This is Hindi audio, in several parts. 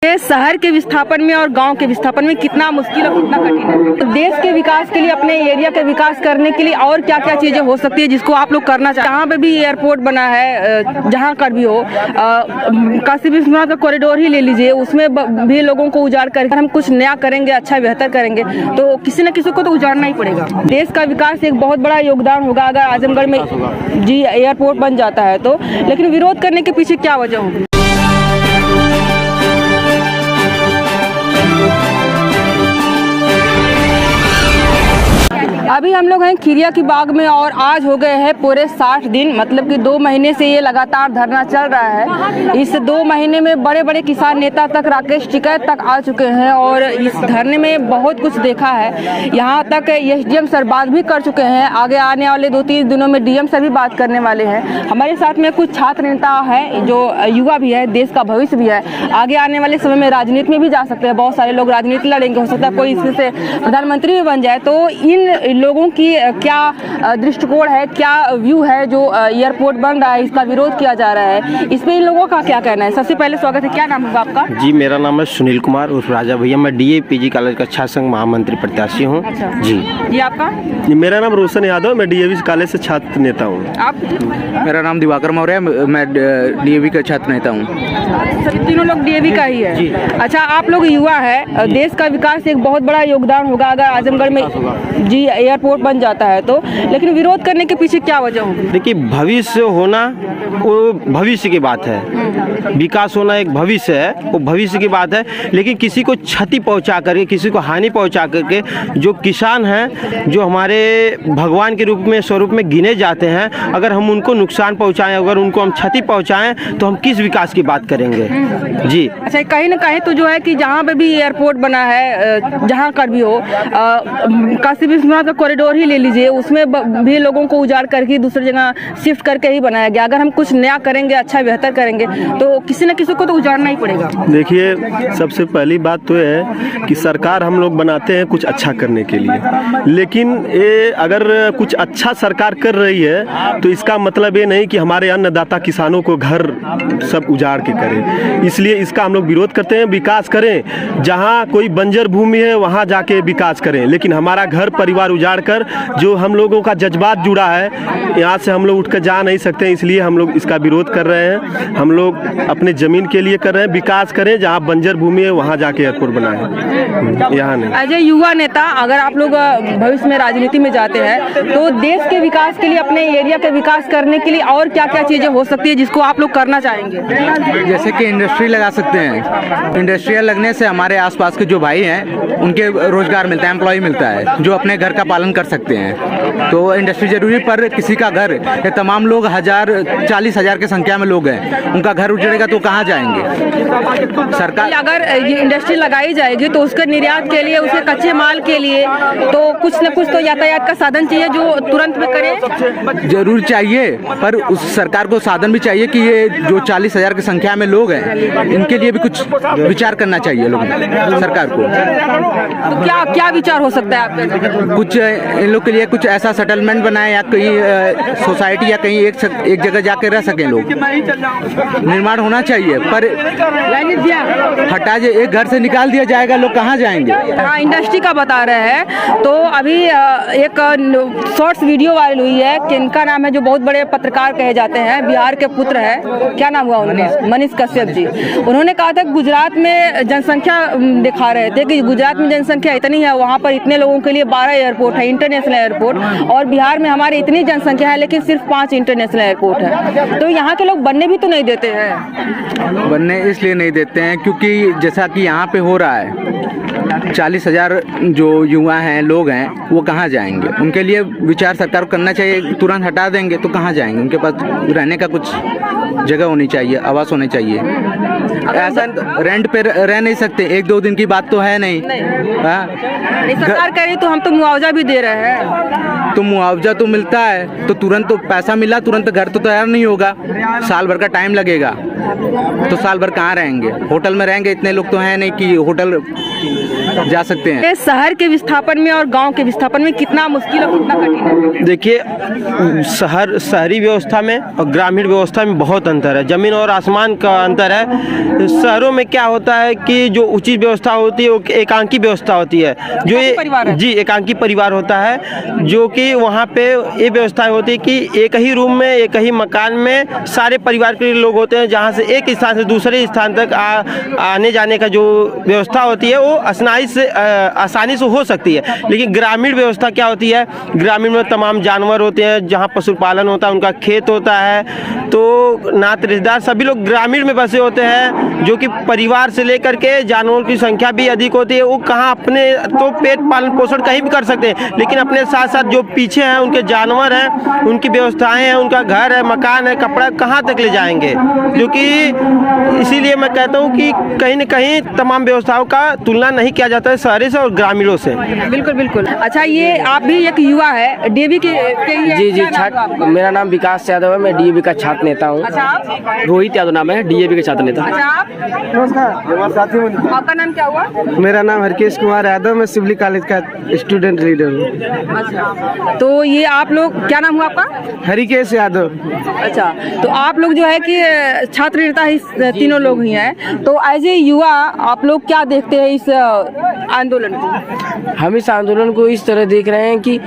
ये शहर के विस्थापन में और गांव के विस्थापन में कितना मुश्किल और कितना कठिन है। तो देश के विकास के लिए, अपने एरिया के विकास करने के लिए और क्या क्या चीजें हो सकती है जिसको आप लोग करना चाहते हैं। जहाँ पे भी एयरपोर्ट बना है, जहाँ कर भी हो, काशी विश्वनाथ का कॉरिडोर ही ले लीजिए, उसमें भी लोगों को उजाड़ कर हम कुछ नया करेंगे, अच्छा बेहतर करेंगे, तो किसी न किसी को तो उजाड़ना ही पड़ेगा। देश का विकास एक बहुत बड़ा योगदान होगा अगर आजमगढ़ में जी एयरपोर्ट बन जाता है तो। लेकिन विरोध करने के पीछे क्या वजह होगी? अभी हम लोग हैं खिरिया की बाग में और आज हो गए हैं पूरे 60 दिन, मतलब कि 2 महीने से ये लगातार धरना चल रहा है। इस 2 महीने में बड़े बड़े किसान नेता तक, राकेश टिकैत तक आ चुके हैं और इस धरने में बहुत कुछ देखा है। यहाँ तक एसडीएम सर बात भी कर चुके हैं। आगे आने वाले 2-3 दिनों में डीएम सर भी बात करने वाले हैं। हमारे साथ में कुछ छात्र नेता है जो युवा भी है, देश का भविष्य भी है, आगे आने वाले समय में राजनीति में भी जा सकते हैं। बहुत सारे लोग राजनीति लड़ेंगे, हो सकता है कोई इसमें से प्रधानमंत्री भी बन जाए। तो इन लोगों की क्या दृष्टिकोण है, क्या व्यू है जो एयरपोर्ट बन रहा है, इसका विरोध किया जा रहा है, इस पे इन लोगों का क्या कहना है? सबसे पहले स्वागत है। क्या नाम होगा आपका? जी, मेरा नाम है सुनील कुमार उर्फ राजा भैया। मैं डीए पीजी कॉलेज का छात्र संघ महामंत्री प्रत्याशी हूँ। अच्छा। जी। ये आपका? मेरा नाम रोशन यादव, मैं डीएवी कॉलेज से छात्र नेता हूँ। आप? मेरा नाम दिवाकर मौर्य है, मैं डीएवी का छात्र नेता हूँ। सभी तीनों लोग डीएवी का ही है। अच्छा, आप लोग युवा है, देश का विकास एक बहुत बड़ा योगदान होगा अगर आजमगढ़ में जी एयरपोर्ट बन जाता है तो। लेकिन विरोध करने के पीछे क्या वजह होगी? देखिए, भविष्य होना वो भविष्य की बात है, विकास होना एक भविष्य है, वो भविष्य की बात है। लेकिन किसी को क्षति पहुंचा करके, किसी को हानि पहुंचा करके, जो किसान हैं, जो हमारे भगवान के रूप में, स्वरूप में गिने जाते हैं, अगर हम उनको नुकसान पहुंचाएं, अगर उनको हम क्षति पहुंचाएं, तो हम किस विकास की बात करेंगे? जी। अच्छा, कहीं ना कहीं तो जो है कि जहाँ पे भी एयरपोर्ट बना है, जहाँ कर भी हो, काशी विश्वनाथ का कॉरिडोर ही ले लीजिए, उसमें भी लोगों को उजाड़ करके दूसरी जगह शिफ्ट करके ही बनाया गया। अगर हम कुछ नया करेंगे, अच्छा बेहतर करेंगे, तो किसी न किसी को तो उजाड़ना ही पड़ेगा। देखिए, सबसे पहली बात तो है कि सरकार हम लोग बनाते हैं कुछ अच्छा करने के लिए, लेकिन ये अगर कुछ अच्छा सरकार कर रही है तो इसका मतलब ये नहीं कि हमारे अन्नदाता किसानों को घर सब उजाड़ के करें। इसलिए इसका हम लोग विरोध करते हैं। विकास करें, जहाँ कोई बंजर भूमि है वहाँ जाके विकास करें, लेकिन हमारा घर परिवार उजाड़ कर जो हम लोगों का जज्बात जुड़ा है, यहाँ से हम लोग उठकर जा नहीं सकते। इसलिए हम लोग इसका विरोध कर रहे हैं। हम लोग अपने जमीन के लिए कर रहे हैं। विकास करें, जहाँ बंजर भूमि है वहाँ जाके एयरपोर्ट बनाएं, यहाँ नहीं। एज ए युवा नेता, अगर आप लोग भविष्य में राजनीति में जाते हैं तो देश के विकास के लिए, अपने एरिया के विकास करने के लिए और क्या क्या चीजें हो सकती है जिसको आप लोग करना चाहेंगे? जैसे कि इंडस्ट्री लगा सकते हैं। इंडस्ट्रियल लगने से हमारे आसपास के जो भाई हैं उनके रोजगार मिलता है, एम्प्लॉय मिलता है, जो अपने घर का पालन कर सकते हैं। तो इंडस्ट्री जरूरी, पर किसी का घर, ये तमाम लोग 40,000 की संख्या में लोग हैं, उनका घर उजड़ेगा तो कहाँ जाएंगे? सरकार अगर ये इंडस्ट्री लगाई जाएगी तो उसके निर्यात के लिए, उसके कच्चे माल के लिए तो कुछ न कुछ तो यातायात का साधन चाहिए जो तुरंत में करे। जरूर चाहिए, पर उस सरकार को साधन भी चाहिए कि ये जो 40,000 की संख्या में लोग हैं, इनके लिए भी कुछ विचार करना चाहिए लोग, सरकार को। तो क्या क्या विचार हो सकता है आपके? कुछ इन लोग के लिए कुछ ऐसा सेटलमेंट बनाए, या कहीं सोसाइटी या कहीं एक जगह जाके रह सकें लोग, निर्माण होना चाहिए। पर हटा जे एक घर से निकाल दिया जाएगा, लोग कहाँ जाएंगे? हाँ, इंडस्ट्री का बता रहे हैं। तो अभी एक शॉर्ट्स वीडियो वायरल हुई है, किनका नाम है, जो बहुत बड़े पत्रकार कहे जाते हैं, बिहार के पुत्र है, क्या नाम हुआ उनका? मनीष कश्यप जी। उन्होंने कहा था गुजरात में जनसंख्या दिखा रहे थे कि गुजरात में जनसंख्या इतनी है, वहाँ पर इतने लोगों के लिए 12 एयरपोर्ट है, इंटरनेशनल एयरपोर्ट, और बिहार में हमारे इतनी जनसंख्या है लेकिन सिर्फ 5 इंटरनेशनल एयरपोर्ट है। तो यहाँ के लोग बनने भी तो नहीं देते हैं। बनने इसलिए नहीं देते हैं क्योंकि जैसा कि यहाँ पे हो रहा है, 40,000 जो युवा हैं, लोग हैं, वो कहाँ जाएंगे? उनके लिए विचार सरकार को करना चाहिए। तुरंत हटा देंगे तो कहाँ जाएंगे? उनके पास रहने का कुछ जगह होनी चाहिए, आवास होनी चाहिए। ऐसा रेंट पे रह नहीं सकते। 1-2 दिन की बात तो है नहीं। सरकार कह रही तो हम तो मुआवजा भी दे रहे हैं। तो मुआवजा तो मिलता है, तो तुरंत तो पैसा मिला, तुरंत घर तो तैयार नहीं होगा, साल भर का टाइम लगेगा। तो साल भर कहाँ रहेंगे? होटल में रहेंगे? इतने लोग तो हैं नहीं कि होटल जा सकते हैं। ये शहर के विस्थापन में और गांव के विस्थापन में कितना मुश्किल और कितना कठिन है? देखिए, शहरी व्यवस्था में और ग्रामीण व्यवस्था में बहुत अंतर है, ज़मीन और आसमान का अंतर है। शहरों में क्या होता है कि जो उचित व्यवस्था होती है वो एकांकी व्यवस्था होती है, जो ये जी एकांकी परिवार होता है, जो कि वहाँ पे ये व्यवस्था होती है कि एक ही रूम में एक ही मकान में सारे परिवार के लोग होते हैं, जहाँ से एक स्थान से दूसरे स्थान तक आने जाने का जो व्यवस्था होती है वो आसानी से हो सकती है। लेकिन ग्रामीण व्यवस्था क्या होती है, ग्रामीण में तमाम जानवर होते हैं, जहाँ पशुपालन होता है, उनका खेत होता है, तो नात रिश्तेदार सभी लोग ग्रामीण में बसे होते हैं, जो कि परिवार से लेकर के जानवरों की संख्या भी अधिक होती है। वो कहाँ अपने तो पेट पालन पोषण कहीं भी कर सकते हैं, लेकिन अपने साथ साथ जो पीछे हैं उनके जानवर हैं, उनकी व्यवस्थाएं हैं, उनका घर है, मकान है, कपड़ा कहाँ तक ले जाएंगे, जो कि इसीलिए मैं कहता हूँ कि कहीं न कहीं तमाम व्यवस्थाओं का तुलना नहीं किया जाता है शहरी से और ग्रामीणों से। बिल्कुल बिल्कुल। अच्छा, ये आप भी एक युवा है, डीएवी के जी क्या नाम है आपका? मेरा नाम विकास यादव है, मैं डीएवी का छात्र नेता हूँ। अच्छा, आप? रोहित यादव नाम है, डीएवी के छात्र नेता। अच्छा, आप? आपका नाम क्या हुआ? मेरा नाम हरकेश कुमार यादव, मैं सिवली कॉलेज का स्टूडेंट लीडर हूँ। अच्छा, तो ये आप लोग, क्या नाम हुआ आपका? हरिकेश यादव। अच्छा, तो आप लोग जो है कि छात्र नेता ही तीनों लोग ही हैं, तो एज ए युवा आप लोग क्या देखते हैं इस आंदोलन को? हम इस आंदोलन को इस तरह देख रहे हैं कि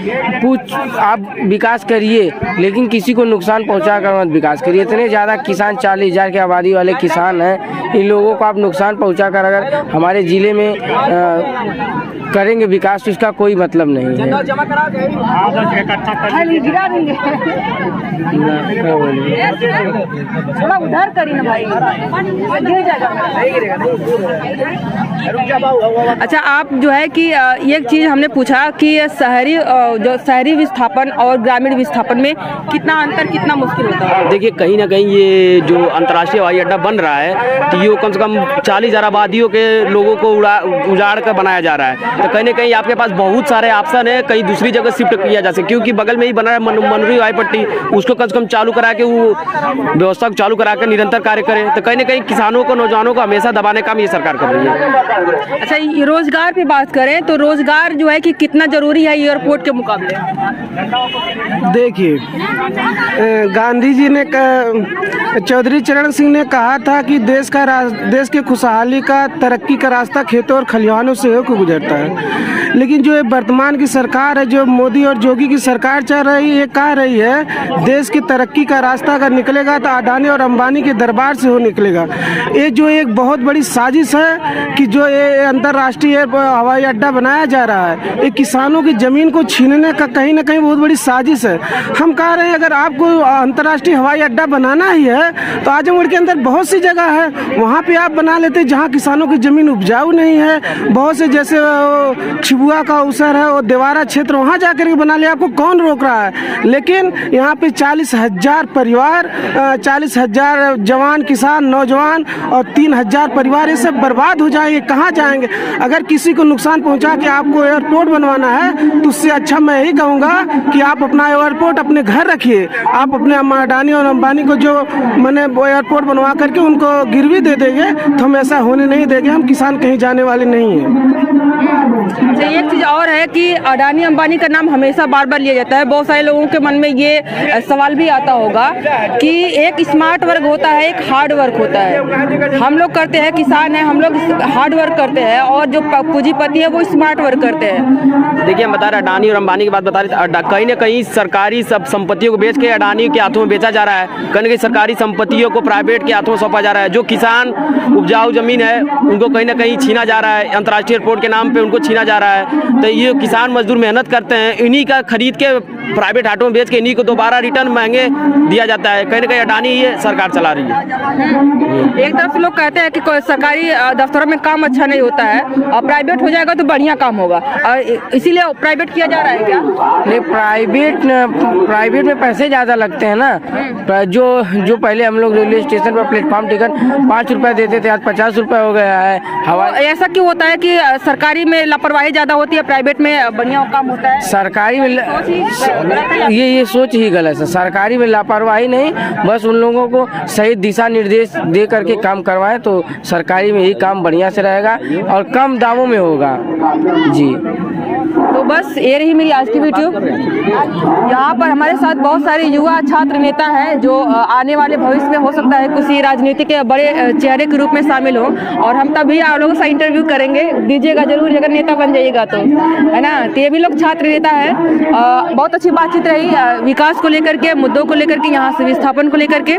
आप विकास करिए, लेकिन किसी को नुकसान पहुंचा कर मत विकास करिए। इतने ज़्यादा किसान, 40,000 की आबादी वाले किसान हैं, इन लोगों को आप नुकसान पहुंचा कर अगर हमारे ज़िले में करेंगे विकास, तो इसका कोई मतलब नहीं है। थोड़ा उधर करी ना भाई, गिर जाएगा। अच्छा, आप जो है कि एक चीज़ हमने पूछा कि शहरी विस्थापन और ग्रामीण विस्थापन में कितना अंतर, कितना मुश्किल होता है? देखिए, कहीं ना कहीं ये जो अंतर्राष्ट्रीय हवाई अड्डा बन रहा है, तो ये कम से कम 40,000 आबादियों के लोगों को उजाड़ कर बनाया जा रहा है। तो कहीं ना कहीं आपके पास बहुत सारे ऑप्शन है, कहीं दूसरी जगह शिफ्ट किया जा सके, क्योंकि बगल में ही बना है मनोरी हवाई पट्टी, उसको कम से कम चालू करा के वो व्यवस्था को चालू करा के निरंतर कार्य करें। तो कहीं ना कहीं किसानों को, नौजवानों को हमेशा दबाने का काम ये सरकार कर रही है। अच्छा, रोजगार पे बात करें तो रोजगार जो है कि कितना जरूरी है एयरपोर्ट के मुकाबले? देखिए, गांधी जी ने चौधरी चरण सिंह ने कहा था कि देश के खुशहाली का, तरक्की का रास्ता खेतों और खलिहानों से होकर गुजरता है। लेकिन जो वर्तमान की सरकार है, जो मोदी और योगी की सरकार चल रही है, ये कह रही है देश की तरक्की का रास्ता अगर निकलेगा तो अडानी और अंबानी के दरबार से हो निकलेगा। ये जो एक बहुत बड़ी साजिश है कि जो ये अंतर्राष्ट्रीय हवाई अड्डा बनाया जा रहा है, ये किसानों की ज़मीन को छीनने का कहीं ना कहीं बहुत बड़ी साजिश है। हम कह रहे हैं अगर आपको अंतर्राष्ट्रीय हवाई अड्डा बनाना ही है तो आजमगढ़ के अंदर बहुत सी जगह है, वहाँ पे आप बना लेते जहाँ किसानों की ज़मीन उपजाऊ नहीं है। बहुत से जैसे छिबुआ का अवसर है और देवारा क्षेत्र, वहाँ जाकर के बना लिया, आपको कौन रोक रहा है? लेकिन यहाँ पे 40,000 परिवार, 40,000 जवान किसान, नौजवान और 3,000 परिवार, ये सब बर्बाद हो जाएंगे, कहाँ जाएंगे? अगर किसी को नुकसान पहुँचा के आपको एयरपोर्ट बनवाना है तो उससे अच्छा मैं यही कहूँगा कि आप अपना एयरपोर्ट अपने घर रखिए। आप अपने अडानी और अंबानी को जो मैंने वो एयरपोर्ट बनवा करके उनको गिरवी दे देंगे तो हम ऐसा होने नहीं देंगे। हम किसान कहीं जाने वाले नहीं हैं। एक चीज़ और है कि अडानी अंबानी का नाम हमेशा बार बार लिया जाता है। बहुत सारे लोगों के मन में ये सवाल भी आता होगा कि एक स्मार्ट वर्क होता है, एक हार्ड वर्क होता है। हम लोग करते हैं, किसान हैं, हम लोग हार्ड वर्क करते हैं, और जो पूंजीपति है वो स्मार्ट वर्क करते हैं। देखिए, हम बता रहे अडानी और अंबानी की बात बता रहे, कहीं ना कहीं सरकारी सब संपत्तियों को बेच के अडानी के हाथों में बेचा जा रहा है, कहीं ना कहीं सरकारी संपत्तियों को प्राइवेट के हाथों में सौंपा जा रहा है। जो किसान उपजाऊ जमीन है उनको कहीं ना कहीं छीना जा रहा है, अंतर्राष्ट्रीय एयरपोर्ट के नाम पे उनको छीना जा रहा है। तो ये किसान मजदूर मेहनत करते हैं, इन्हीं का खरीद के प्राइवेट हाथों में बेच के इन्हीं को दोबारा रिटर्न महंगे दिया जाता है। कहीं ना कहीं अडानी ये सरकार चला रही है। एक तरफ लोग कहते हैं कि सरकारी दफ्तरों में काम अच्छा नहीं होता है और प्राइवेट हो जाएगा तो बढ़िया काम होगा, और इसीलिए प्राइवेट किया जा रहा है क्या? नहीं, प्राइवेट में पैसे ज़्यादा लगते हैं ना। जो पहले हम लोग रेलवे स्टेशन पर प्लेटफॉर्म टिकट 5 रुपये देते थे, आज 50 रुपये हो गया है। ऐसा क्यों होता है कि सरकारी में लापरवाही ज़्यादा होती है, प्राइवेट में बढ़िया काम होता है? सरकारी में ये सोच ही गलत है। सरकारी में लापरवाही नहीं, बस उन लोगों को सही दिशा निर्देश दे करके काम करवाए तो सरकारी में ही काम बढ़िया से रहेगा और कम दामों में होगा जी। तो बस ये रही मेरी आज की वीडियो। यहाँ पर हमारे साथ बहुत सारे युवा छात्र नेता हैं जो आने वाले भविष्य में हो सकता है किसी राजनीति के बड़े चेहरे के रूप में शामिल हो, और हम तभी आप लोगों से इंटरव्यू करेंगे, दीजिएगा जरूर अगर नेता बन जाइएगा तो, है ना। तो ये भी लोग छात्र नेता है। बहुत अच्छी बातचीत रही विकास को लेकर के, मुद्दों को लेकर के, यहाँ से विस्थापन को लेकर के।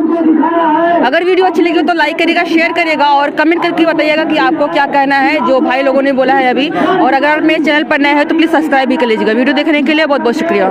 अगर वीडियो अच्छी लगी तो लाइक करिएगा, शेयर करिएगा और कमेंट करके बताइएगा कि आपको क्या कहना है जो भाई लोगों ने बोला है अभी। और अगर मेरे चैनल पर नए हैं तो प्लीज़ सब्सक्राइब भी कर लीजिएगा। वीडियो देखने के लिए बहुत बहुत शुक्रिया।